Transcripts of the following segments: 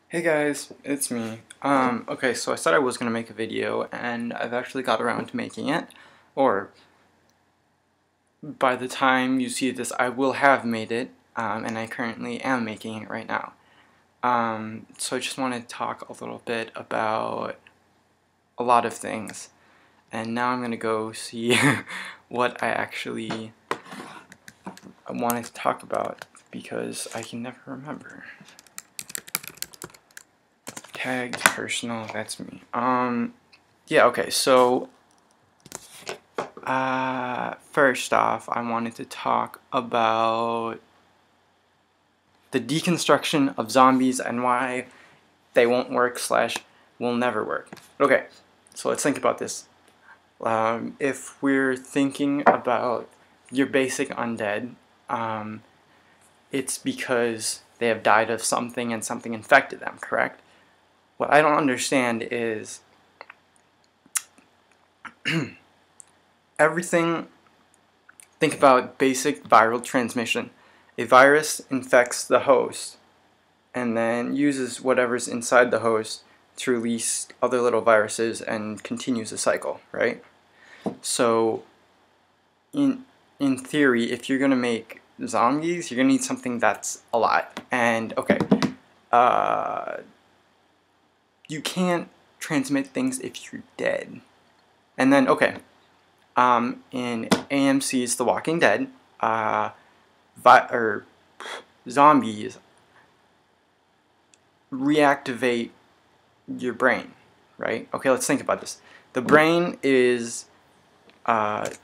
Hey guys, it's me. Okay, so I said I was gonna make a video, and I've actually got around to making it. Or, by the time you see this, I will have made it, and I currently am making it right now. So I just want to talk a little bit about a lot of things. And now I'm gonna go see what I actually wanted to talk about, because I can never remember. Tags, personal, that's me. Yeah, okay, so first off, I wanted to talk about the deconstruction of zombies and why they won't work slash will never work. Okay, so let's think about this. If we're thinking about your basic undead, it's because they have died of something and something infected them, correct? What I don't understand is everything. Think about basic viral transmission. A virus infects the host and then uses whatever's inside the host to release other little viruses and continues the cycle, right? So in theory, if you're gonna make zombies, you're gonna need something that's alive. And okay, you can't transmit things if you're dead. And then okay, in AMC's The Walking Dead, zombies reactivate your brain, right? Okay, let's think about this. The brain is the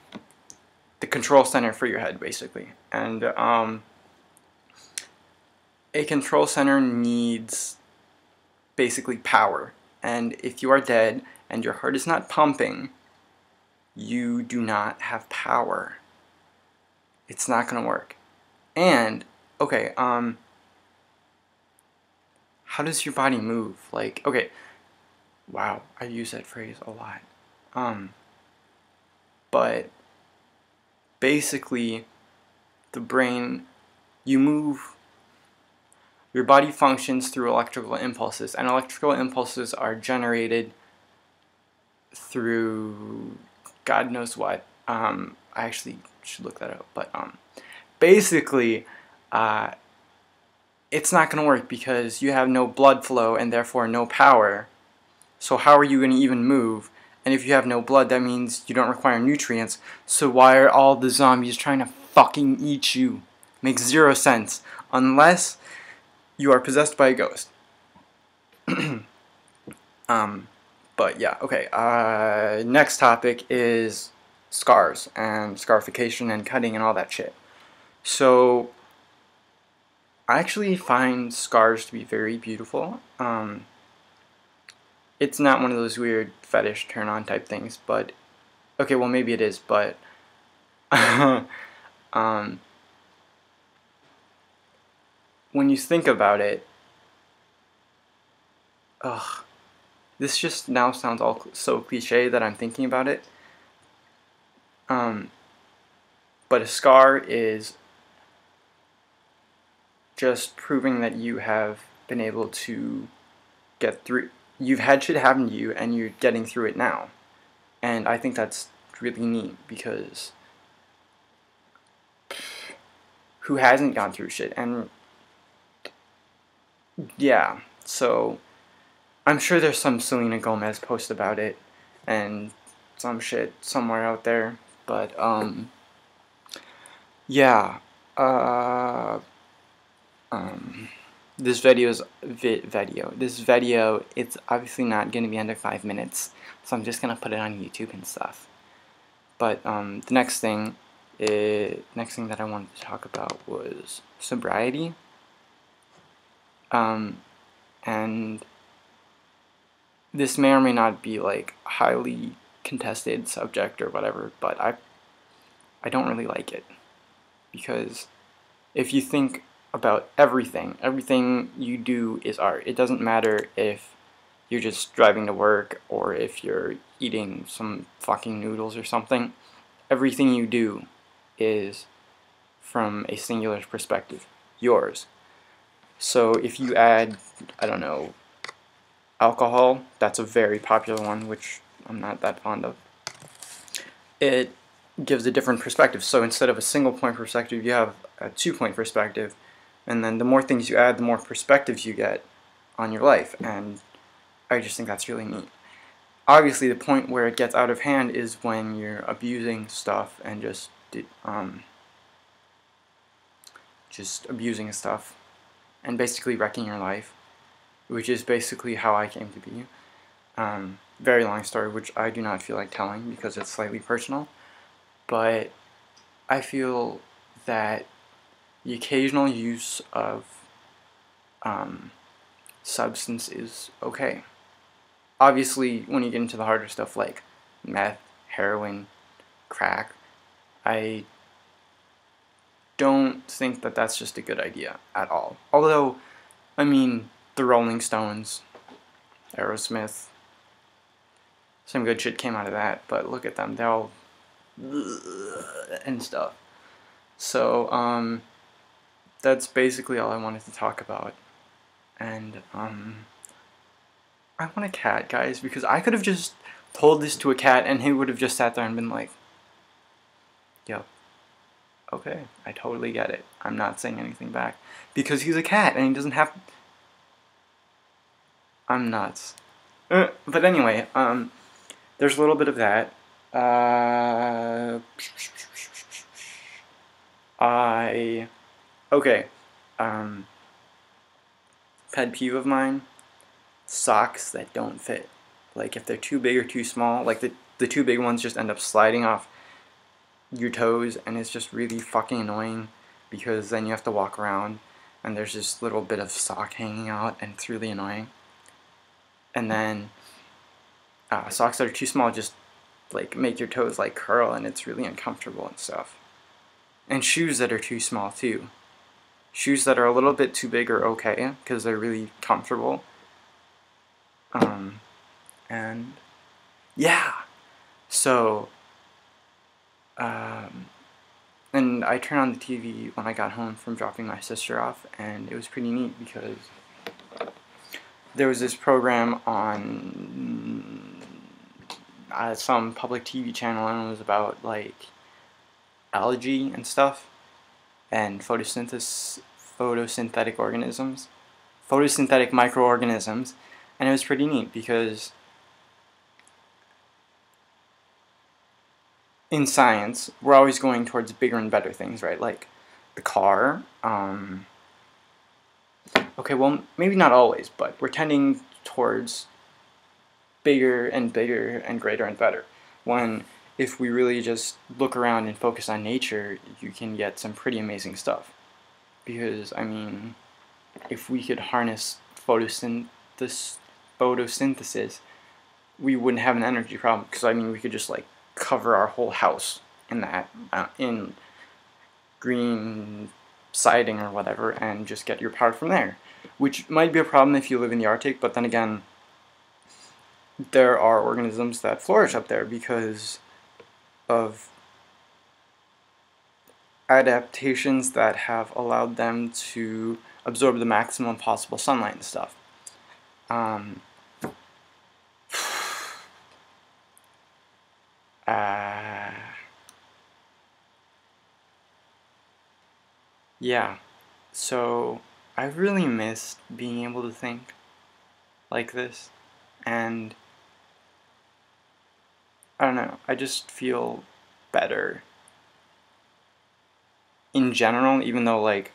control center for your head, basically. And a control center needs basically power. And if you are dead and your heart is not pumping, you do not have power. It's not going to work. And, okay, how does your body move? Like, okay, wow, I use that phrase a lot. But basically, the brain, you move, your body functions through electrical impulses, and electrical impulses are generated through God knows what. I actually should look that up, but basically, it's not going to work because you have no blood flow and therefore no power. So how are you going to even move? And if you have no blood, that means you don't require nutrients. So why are all the zombies trying to fucking eat you? Makes zero sense. Unless you are possessed by a ghost. But yeah, okay. Next topic is scars and scarification and cutting and all that shit. So I actually find scars to be very beautiful. It's not one of those weird fetish turn on type things, but okay, well maybe it is, but when you think about it, ugh, this just now sounds all so cliche that I'm thinking about it. But a scar is just proving that you have been able to get through. You've had shit happen to you, and you're getting through it now. And I think that's really neat, because who hasn't gone through shit? And yeah, so I'm sure there's some Selena Gomez post about it and some shit somewhere out there, but yeah, this video, it's obviously not going to be under 5 minutes, so I'm just going to put it on YouTube and stuff. But the next thing that I wanted to talk about was sobriety. And this may or may not be like a highly contested subject or whatever, but I don't really like it, because if you think about everything you do is art. It doesn't matter if you're just driving to work or if you're eating some fucking noodles or something. Everything you do is from a singular perspective, yours. So if you add, I don't know, alcohol, that's a very popular one, which I'm not that fond of. It gives a different perspective. So instead of a single point perspective, you have a 2-point perspective. And then the more things you add, the more perspectives you get on your life. And I just think that's really neat. Obviously, the point where it gets out of hand is when you're abusing stuff and just abusing stuff and basically wrecking your life, which is basically how I came to be. Very long story, which I do not feel like telling because it's slightly personal, but I feel that the occasional use of substance is okay. Obviously, when you get into the harder stuff like meth, heroin, crack, I don't think that that's just a good idea at all. Although, I mean, the Rolling Stones, Aerosmith, some good shit came out of that, but look at them, they're all and stuff. So, that's basically all I wanted to talk about. And, I want a cat, guys, because I could have just told this to a cat and he would have just sat there and been like, yo, okay, I totally get it. I'm not saying anything back. Because he's a cat and he doesn't have... I'm nuts. But anyway, there's a little bit of that. Okay. Pet peeve of mine, socks that don't fit. Like if they're too big or too small, like the too big ones just end up sliding off your toes, and it's just really fucking annoying because then you have to walk around and there's this little bit of sock hanging out and it's really annoying. And then socks that are too small just like make your toes like curl and it's really uncomfortable and stuff. And shoes that are too small too. Shoes that are a little bit too big are okay because they're really comfortable. And yeah, so and I turned on the TV when I got home from dropping my sister off, and it was pretty neat because there was this program on some public TV channel, and it was about like algae and stuff and photosynthetic organisms, photosynthetic microorganisms, and it was pretty neat because in science, we're always going towards bigger and better things, right? Like the car. Okay, well, maybe not always, but we're tending towards bigger and bigger and greater and better. When if we really just look around and focus on nature, you can get some pretty amazing stuff. Because, I mean, if we could harness photosynthesis, we wouldn't have an energy problem. Because, I mean, we could just, like, cover our whole house in that, in green siding or whatever, and just get your power from there. Which might be a problem if you live in the Arctic, but then again, there are organisms that flourish up there because of adaptations that have allowed them to absorb the maximum possible sunlight and stuff. Yeah, so I really missed being able to think like this, and I don't know, I just feel better in general, even though like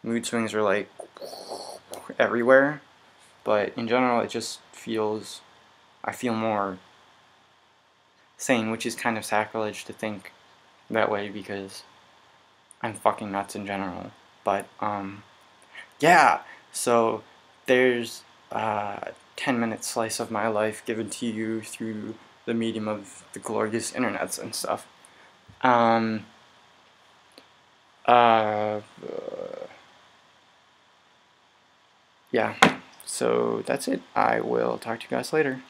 mood swings are like everywhere, but in general it just feels, I feel more sane, which is kind of sacrilege to think that way because I'm fucking nuts in general. But yeah, so there's a 10-minute slice of my life given to you through the medium of the glorious internets and stuff. Yeah, so that's it. I will talk to you guys later.